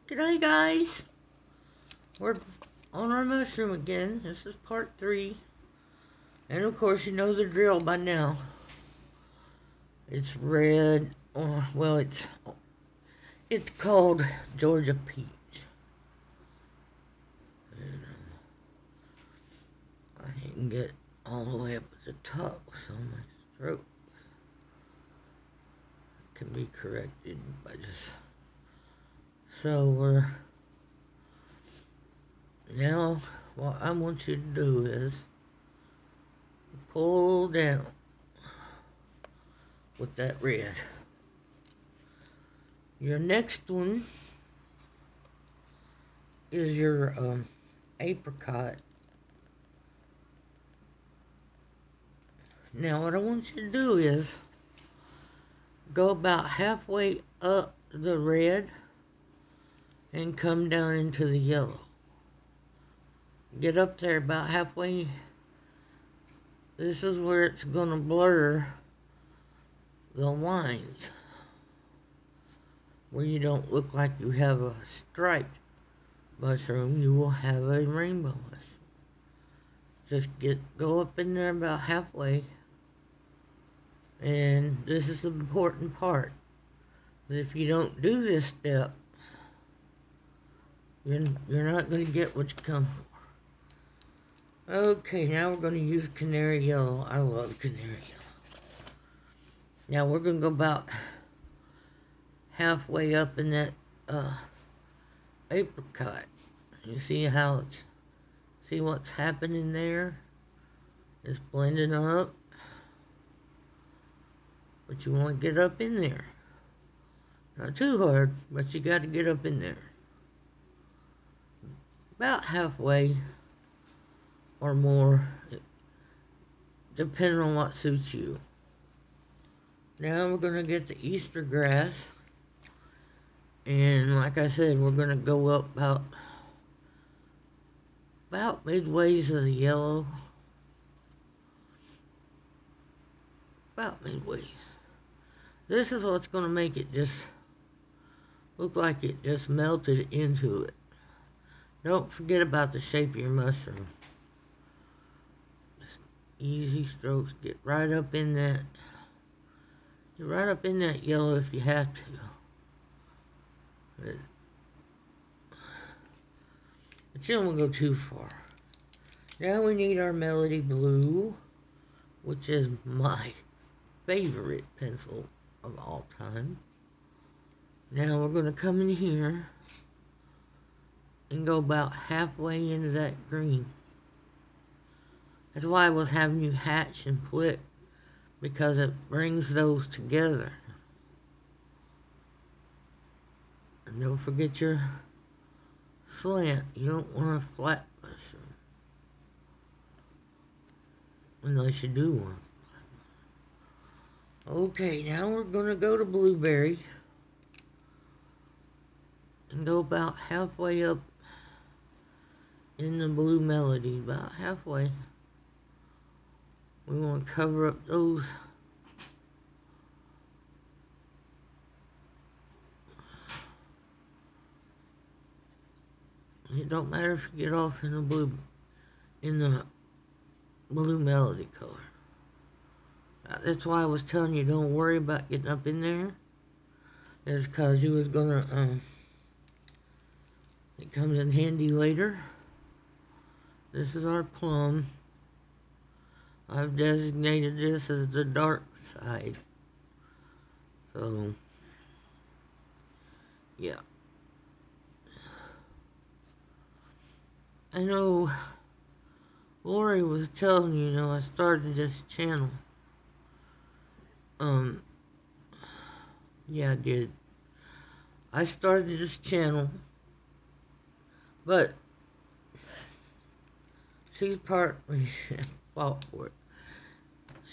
G'day guys, we're on our mushroom again. This is part 3, and of course you know the drill by now. It's red, well it's called Georgia Peach. And, I didn't get all the way up at the top, so my throat can be corrected by just... So now what I want you to do is pull down with that red. Your next one is your apricot. Now what I want you to do is go about halfway up the red and come down into the yellow. Get up there about halfway. This is where it's going to blur the lines, where you don't look like you have a striped mushroom. You will have a rainbow mushroom. Just go up in there about halfway. And this is the important part. If you don't do this step, you're not going to get what you come for. Okay, now we're going to use Canary Yellow. I love Canary Yellow. Now we're going to go about halfway up in that apricot. You see see what's happening there? It's blending up. But you want to get up in there. Not too hard, but you got to get up in there. About halfway or more, depending on what suits you. Now we're going to get the Easter grass. And like I said, we're going to go up about midways of the yellow. About midways. This is what's going to make it just look like it just melted into it. Don't forget about the shape of your mushroom. Just easy strokes. Get right up in that. Get right up in that yellow if you have to. But you don't want to go too far. Now we need our Melody Blue, which is my favorite pencil of all time. Now we're going to come in here and go about halfway into that green. That's why I was having you hatch and flick, because it brings those together. And don't forget your slant. You don't want a flat mushroom, unless you do one. Okay, now we're going to go to blueberry and go about halfway up in the blue melody, about halfway. We want to cover up those it don't matter if you get off in the blue melody color. That's why I was telling you don't worry about getting up in there. It's because you was gonna it comes in handy later. This is our plum. I've designated this as the dark side. So yeah. I know Lori was telling you, I started this channel. Yeah, I did. I started this channel, but she's partly fault for it.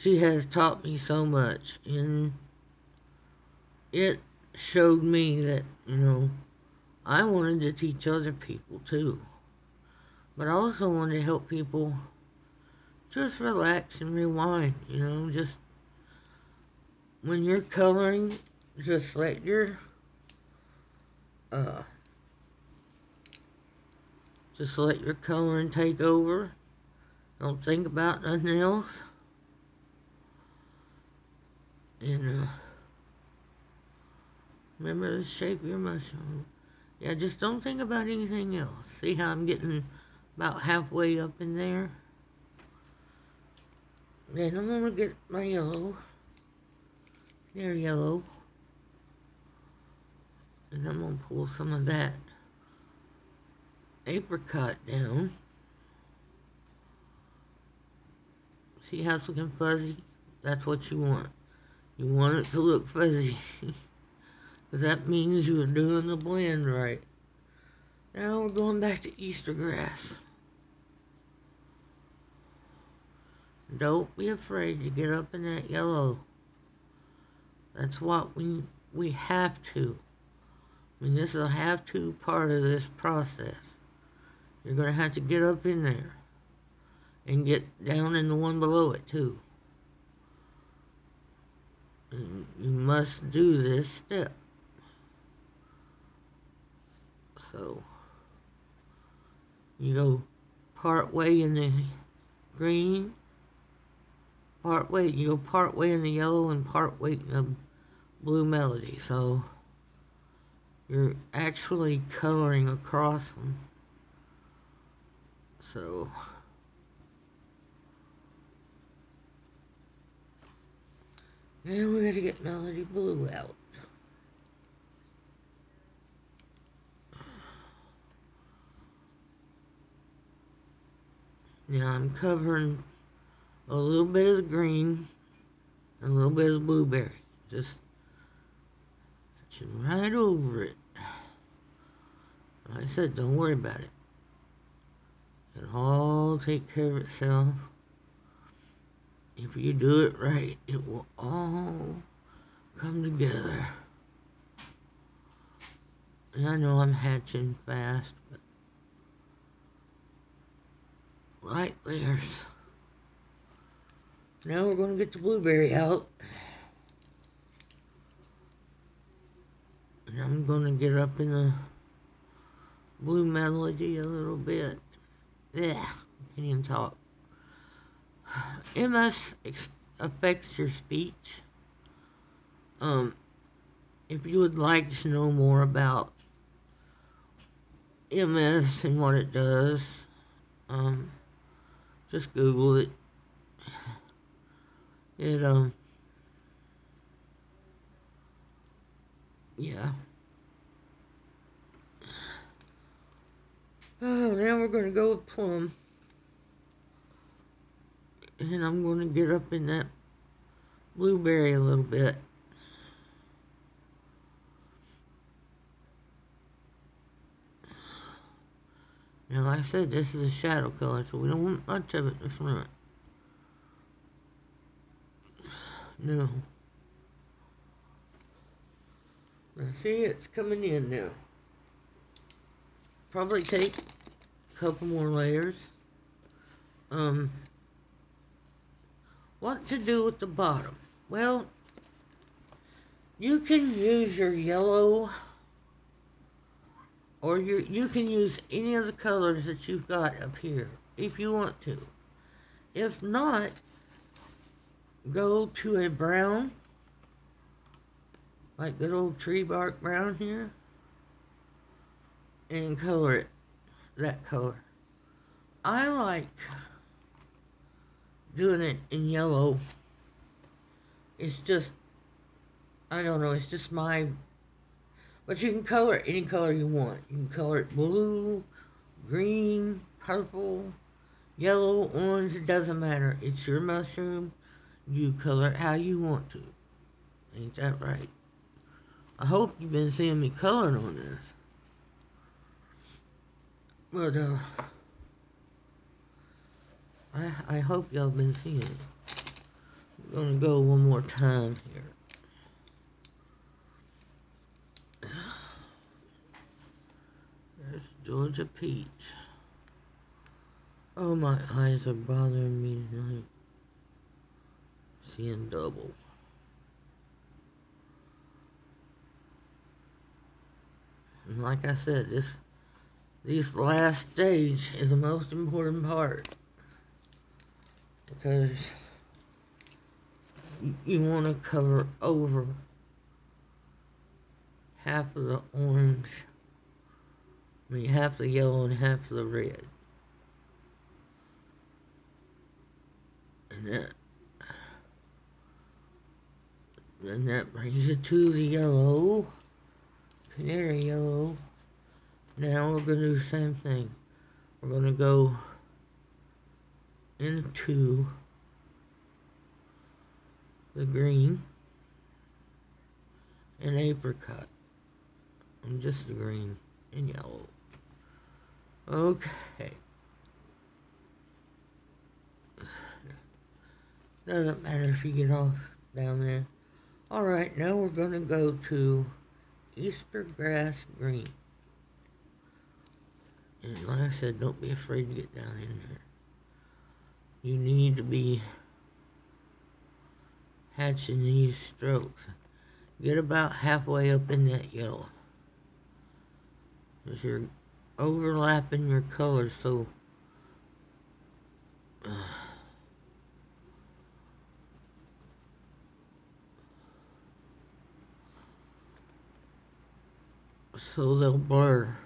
She has taught me so much, and it showed me that, I wanted to teach other people too. But I also wanted to help people just relax and rewind, just when you're coloring, just let your Just let your coloring take over. Don't think about nothing else. And remember to shape your mushroom. Yeah, just don't think about anything else. See how I'm getting about halfway up in there? Then I'm going to get my yellow. Canary Yellow. And I'm going to pull some of that apricot down. See how it's looking fuzzy? That's what you want. You want it to look fuzzy. Because that means you're doing the blend right. Now we're going back to Easter grass. Don't be afraid to get up in that yellow. That's what we have to. I mean, this is a have-to part of this process. You're going to have to get up in there. And get down in the one below it, too. And you must do this step. So, you go part way in the green, you go part way in the yellow and part way in the blue melody. So, you're actually coloring across them. So, now we gotta get melody blue out. Now I'm covering a little bit of the green and a little bit of the blueberry. Just touching right over it. Like I said, don't worry about it. It'll all take care of itself. If you do it right, it will all come together. And I know I'm hatching fast, but light layers. Now we're going to get the blueberry out. And I'm going to get up in the blue melody a little bit. Yeah, I can't even talk. MS affects your speech. If you would like to know more about MS and what it does, just Google it. Yeah. Oh, now we're going to go with plum. And I'm going to get up in that blueberry a little bit. Now, like I said, this is a shadow color, so we don't want much of it in front. No. Now, see, it's coming in now. Probably take a couple more layers. What to do with the bottom? Well, you can use your yellow, or you can use any of the colors that you've got up here, if you want to. If not, go to a brown, like good old tree bark brown here, and color it that color. I like doing it in yellow. It's just, I don't know, it's just my, but you can color it any color you want. You can color it blue, green, purple, yellow, orange, it doesn't matter. It's your mushroom. You color it how you want to. Ain't that right? I hope you've been seeing me coloring on this. But, I hope y'all been seeing it. I'm gonna go one more time here. There's Georgia Peach. Oh, my eyes are bothering me tonight. Seeing double. And like I said, this last stage is the most important part, because you want to cover over half of the orange, half the yellow and half of the red. And that brings it to the yellow, Canary Yellow. Now we're going to do the same thing. We're going to go into the green and apricot. And just the green and yellow. Okay. Doesn't matter if you get off down there. Alright, now we're going to go to Easter grass green. And like I said, don't be afraid to get down in there. You need to be hatching these strokes. Get about halfway up in that yellow. Because you're overlapping your colors, so they'll blur,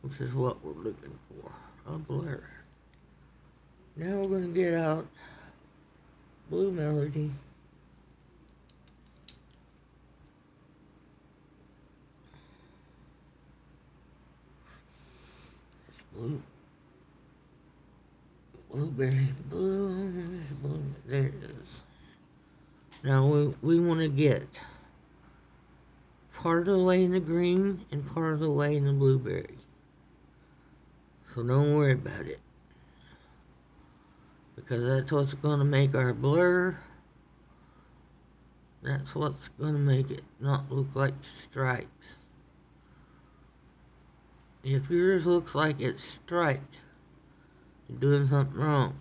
which is what we're looking for, a blur. Now we're going to get out Blue Melody. Blue. Blueberry blue. There it is. Now we want to get part of the way in the green and part of the way in the blueberry. So don't worry about it, because that's what's going to make our blur. That's what's going to make it not look like stripes. If yours looks like it's striped, you're doing something wrong.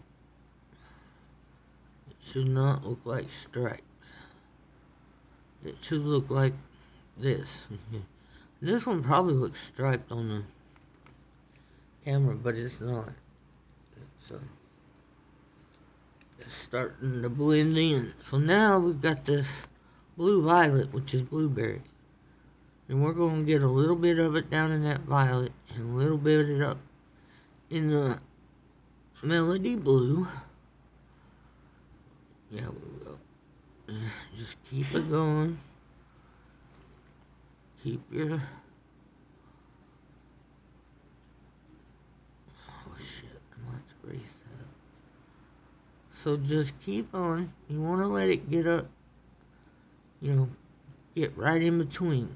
It should not look like stripes. It should look like this. This one probably looks striped on the camera, but it's not. It's starting to blend in. So now we've got this blue violet, which is blueberry. And we're going to get a little bit of it down in that violet and a little bit of it up in the melody blue. Yeah, we will. Just keep it going. Keep your... Oh shit, I'm going to have to erase that. So just keep on. You want to let it get up, get right in between.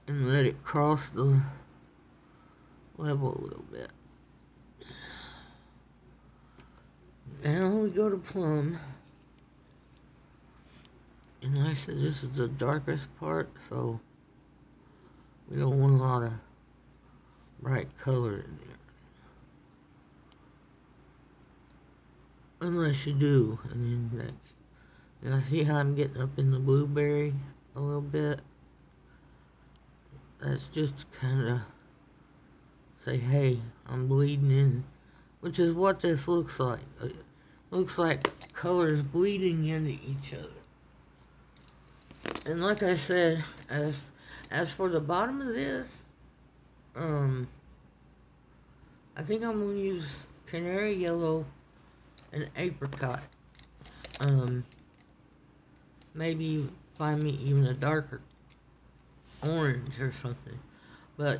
And let it cross the level a little bit. Now we go to plum. And like I said, this is the darkest part, so we don't want a lot of bright color in there. Unless you do. And then now see how I'm getting up in the blueberry a little bit? That's just to kind of say, hey, I'm bleeding in, which is what this looks like. It looks like colors bleeding into each other. And like I said, as for the bottom of this, I think I'm going to use Canary Yellow and Apricot. Maybe find me even a darker orange or something. But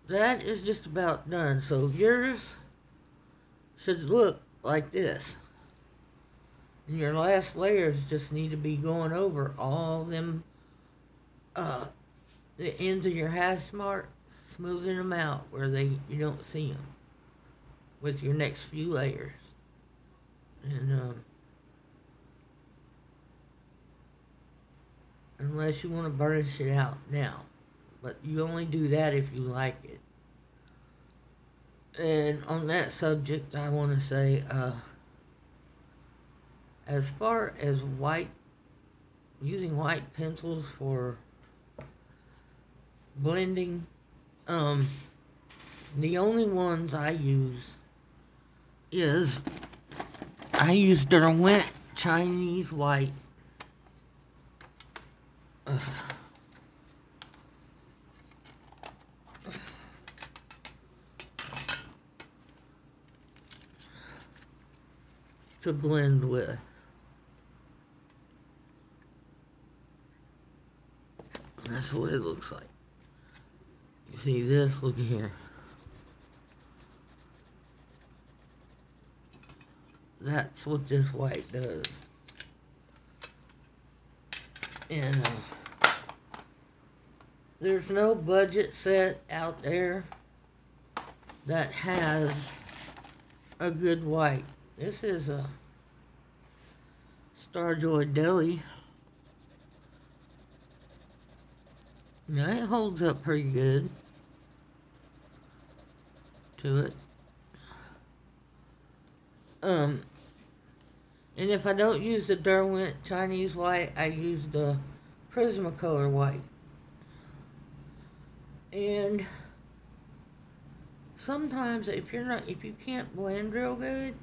that is just about done. So yours should look like this. And your last layers just need to be going over all them, the ends of your hash mark, smoothing them out where you don't see them with your next few layers. And unless you want to burnish it out now, but you only do that if you like it. And on that subject, I want to say, as far as using white pencils for blending. Um, the only ones I use is I use Derwent Chinese white. Ugh. To blend with. That's what it looks like. You see this? Look here. That's what this white does. And there's no budget set out there that has a good white. This is a Starjoy Deli. Now it holds up pretty good to it. And if I don't use the Derwent Chinese white, I use the Prismacolor white. And sometimes if you can't blend real good,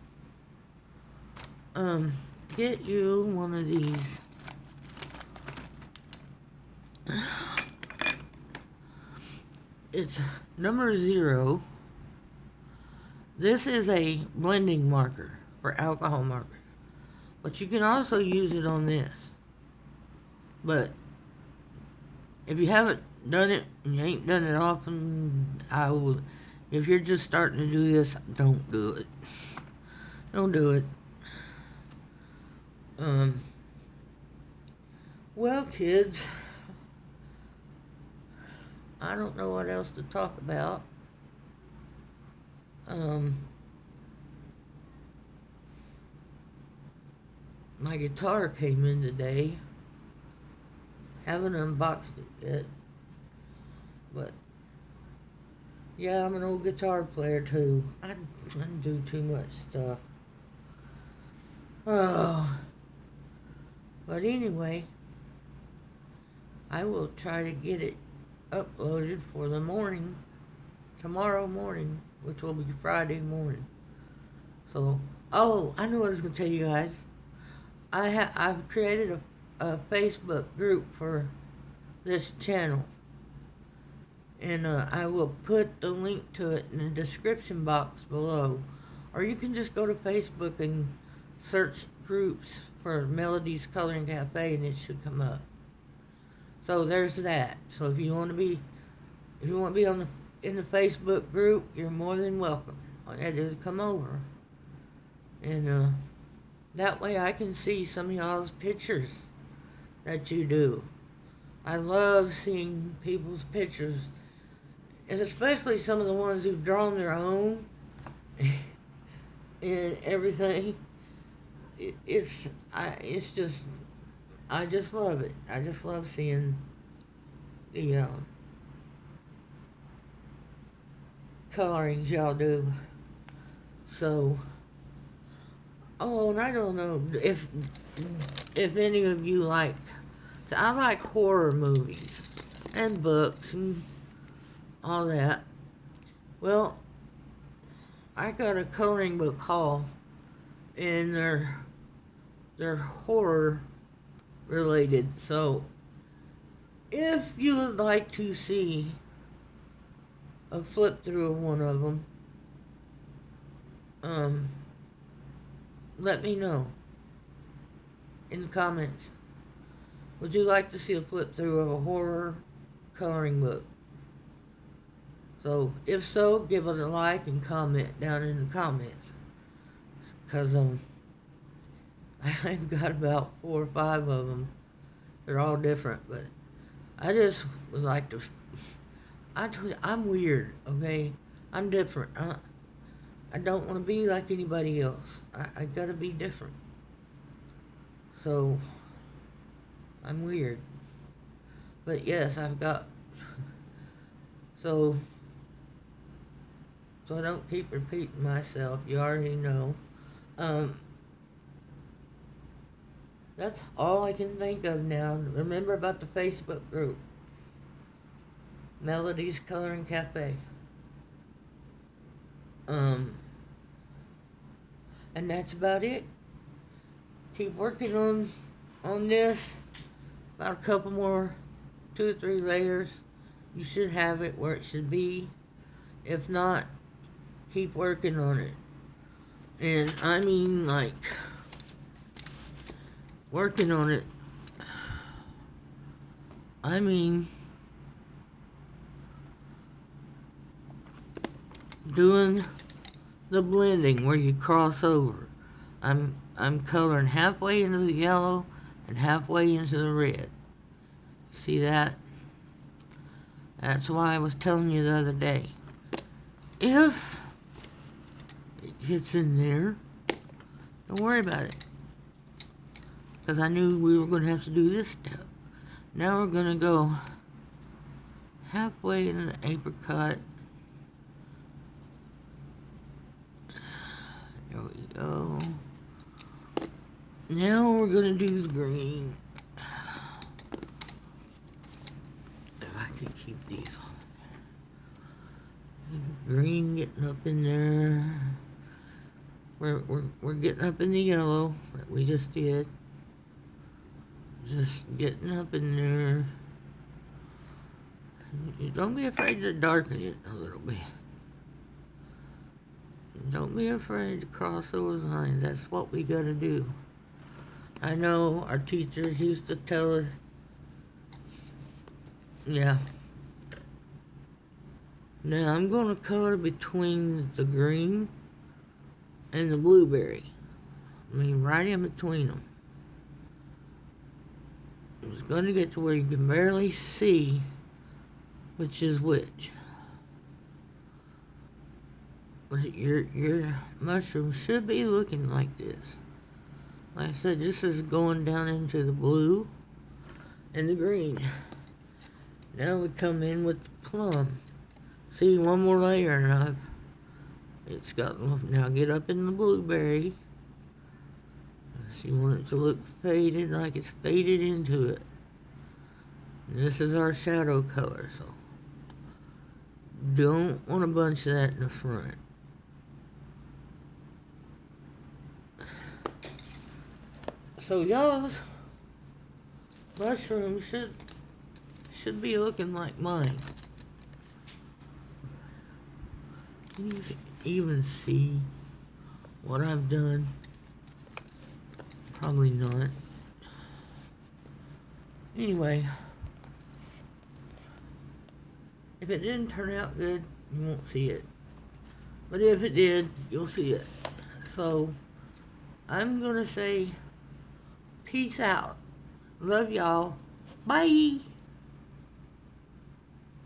get you one of these. It's number 0. This is a blending marker for alcohol markers, but you can also use it on this. But if you haven't done it and you ain't done it often, I will. If you're just starting to do this, don't do it. Don't do it. Well, kids, I don't know what else to talk about. My guitar came in today. Haven't unboxed it yet. But, yeah, I'm an old guitar player, too. I do too much stuff. Oh. But anyway, I will try to get it uploaded for the morning, tomorrow morning, which will be Friday morning. So, oh, I know what I was going to tell you guys. I've created a Facebook group for this channel. And I will put the link to it in the description box below. Or you can just go to Facebook and search groups for Melody's Coloring Cafe and it should come up. So there's that. So if you want to be on in the Facebook group, you're more than welcome. All you have to do is come over. And that way I can see some of y'all's pictures that you do. I love seeing people's pictures. And especially some of the ones who've drawn their own and everything. I just love it. I just love seeing the colorings y'all do. So, oh, and I don't know if any of you like. So I like horror movies and books and all that. Well, I got a coloring book haul, and they're horror related. So if you would like to see a flip through of one of them, let me know in the comments. Would you like to see a flip through of a horror coloring book? So if so, give it a like and comment down in the comments. Because I've got about 4 or 5 of them. They're all different, but I just would like to. I told you, I'm weird, okay? I'm different. I don't want to be like anybody else. I gotta be different. So, I'm weird. But yes, I've got. So I don't keep repeating myself. You already know. That's all I can think of now. Remember about the Facebook group. Melody's Coloring Cafe. Um, and that's about it. Keep working on this. About a couple more, 2 or 3 layers. You should have it where it should be. If not, keep working on it. And I mean, like, working on it. I mean, doing the blending where you cross over. I'm coloring halfway into the yellow and halfway into the red. See that? That's why I was telling you the other day. If it gets in there, don't worry about it. Because I knew we were going to have to do this step. Now we're going to go halfway into the apricot. There we go. Now we're going to do the green. If I could keep these on. Green getting up in there. We're getting up in the yellow that we just did. Just getting up in there. Don't be afraid to darken it a little bit. Don't be afraid to cross those lines. That's what we gotta do. I know our teachers used to tell us, yeah. Now I'm gonna color between the green and the blueberry. I mean, right in between them. It's gonna get to where you can barely see which is which. But your mushroom should be looking like this. Like I said, this is going down into the blue and the green. Now we come in with the plum. See, one more layer and it's got, now get up in the blueberry. So you want it to look faded, like it's faded into it. And this is our shadow color, so don't want a bunch of that in the front. So y'all's mushroom should be looking like mine. Can you even see what I've done? Probably not. Anyway, if it didn't turn out good, you won't see it. But if it did, you'll see it. So, I'm gonna say peace out. Love y'all. Bye.